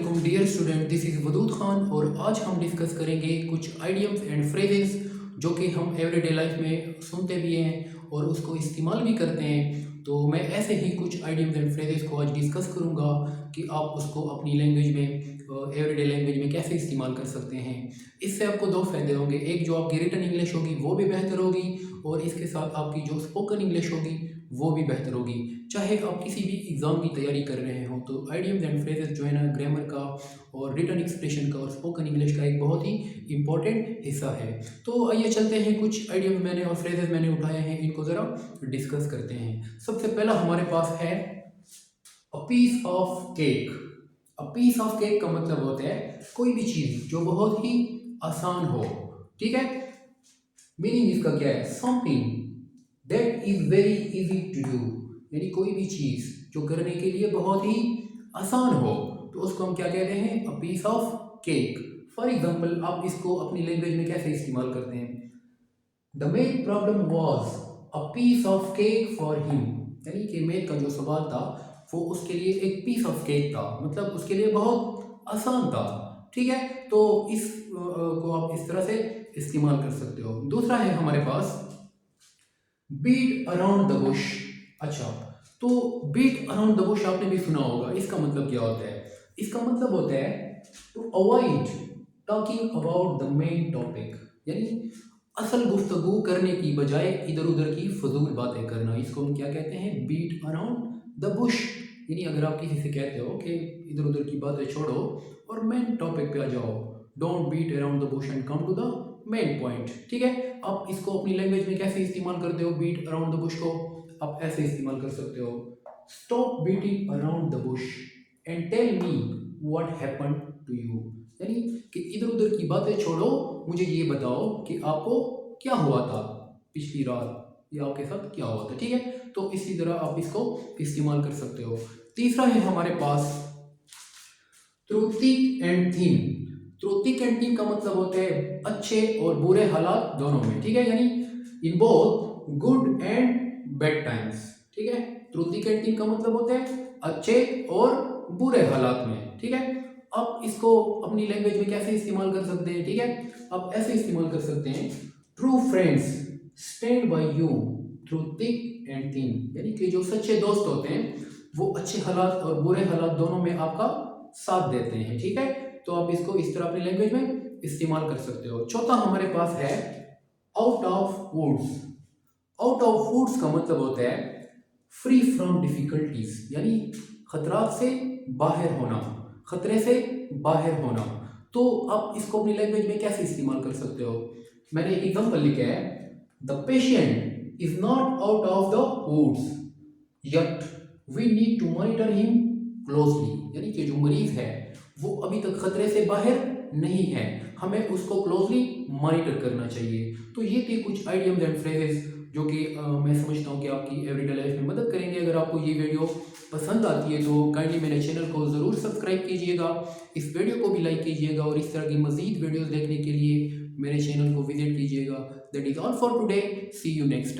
वालेकुम dear student, this is Wadood Khan और आज हम डिस्कस करेंगे कुछ आइडियम्स एंड फ्रेजेस जो कि हम एवरीडे लाइफ में सुनते भी हैं और उसको इस्तेमाल भी करते हैं। तो मैं ऐसे ही कुछ आइडियम्स एंड फ्रेजेस को आज डिस्कस करूंगा कि आप उसको अपनी लैंग्वेज में एवरीडे लैंग्वेज में कैसे इस्तेमाल कर सकते हैं। इससे आपको दो फ़ायदे होंगे, एक जो आपकी रिटन इंग्लिश होगी वो भी बेहतर होगी और इसके साथ आपकी जो स्पोकन इंग्लिश होगी वो भी बेहतर होगी। चाहे आप किसी भी एग्ज़ाम की तैयारी कर रहे हो तो आइडियम्स एंड फ्रेजेस जो है ना, ग्रामर का और रिटन एक्सप्रेशन का और स्पोकन इंग्लिश का एक बहुत ही इंपॉर्टेंट हिस्सा है। तो आइए चलते हैं, कुछ आइडियम मैंने और फ्रेजेस मैंने उठाए हैं, इनको ज़रा डिस्कस करते हैं। सबसे पहला हमारे पास है a piece of cake. A piece of cake का मतलब होता है कोई भी चीज़ जो बहुत ही आसान हो, ठीक है। मीनिंग इसका क्या है? Something that is very easy to do, यानी कोई भी चीज़ जो करने के लिए बहुत ही आसान हो तो उसको हम क्या कहते हैं? A piece of cake. For example, आप इसको अपनी लैंग्वेज में कैसे इस्तेमाल करते हैं? The main problem was a piece of cake for him, यानी कि मेन का जो सवाल था वो उसके लिए एक पीस ऑफ केक था, मतलब उसके लिए बहुत आसान था, ठीक है। तो इस को आप इस तरह से इस्तेमाल कर सकते हो। दूसरा है हमारे पास बीट अराउंड द बुश। अच्छा, तो बीट अराउंड द बुश आपने भी सुना होगा। इसका मतलब क्या होता है? इसका मतलब होता है to avoid talking about the main topic, यानी असल गुफ्तगू करने की बजाय इधर उधर की फजूल बातें करना। इसको हम क्या कहते हैं? Beat around the bush. यानी अगर आप किसी से कहते हो कि इधर उधर की बातें छोड़ो और मेन टॉपिक पे आ जाओ, don't beat around the bush and come to the main point, ठीक है। आप इसको अपनी लैंग्वेज में कैसे इस्तेमाल करते हो? बीट अराउंड द बुश को आप ऐसे इस्तेमाल कर सकते हो, stop beating around the bush and tell me what happened to you, यानी कि इधर उधर की बातें छोड़ो, मुझे ये बताओ कि आपको क्या हुआ था पिछली रात, या आपके साथ क्या हुआ था, ठीक है। तो इसी तरह आप इसको इस्तेमाल कर सकते हो। तीसरा है हमारे pass through thick and thin. Through thick and thin का मतलब होता है अच्छे और बुरे हालात दोनों में, ठीक है, यानी in both good and bad times, ठीक है। थ्रू थिक एंड थिन का मतलब होता है अच्छे और बुरे हालात में, ठीक है। आप इसको अपनी लैंग्वेज में कैसे इस्तेमाल कर सकते हैं? ठीक है, आप ऐसे इस्तेमाल कर सकते हैं, true friends stand by you through thick and thin, यानी कि जो सच्चे दोस्त होते हैं वो अच्छे हालात और बुरे हालात दोनों में आपका साथ देते हैं, ठीक है। तो आप इसको इस तरह अपनी लैंग्वेज में इस्तेमाल कर सकते हो। चौथा हमारे पास है out of woods. Out of woods का मतलब होता है फ्री फ्रॉम डिफिकल्टीज, यानी खतरात से बाहर होना, खतरे से बाहर होना। तो आप इसको अपनी लैंग्वेज में कैसे इस्तेमाल कर सकते हो? मैंने एक एग्जांपल लिखा है, the patient is not out of the woods yet we need to monitor him closely, यानी कि जो मरीज है वो अभी तक खतरे से बाहर नहीं है, हमें उसको क्लोजली मॉनिटर करना चाहिए। तो ये थे कुछ आइडियम्स एंड फ्रेजेस जो कि मैं समझता हूँ कि आपकी एवरीडे लाइफ में मदद करेंगे। अगर आपको ये वीडियो पसंद आती है तो काइंडली मेरे चैनल को ज़रूर सब्सक्राइब कीजिएगा, इस वीडियो को भी लाइक कीजिएगा और इस तरह की मज़ीद वीडियोज़ देखने के लिए मेरे चैनल को विजिट कीजिएगा। That is all for today, see you next time.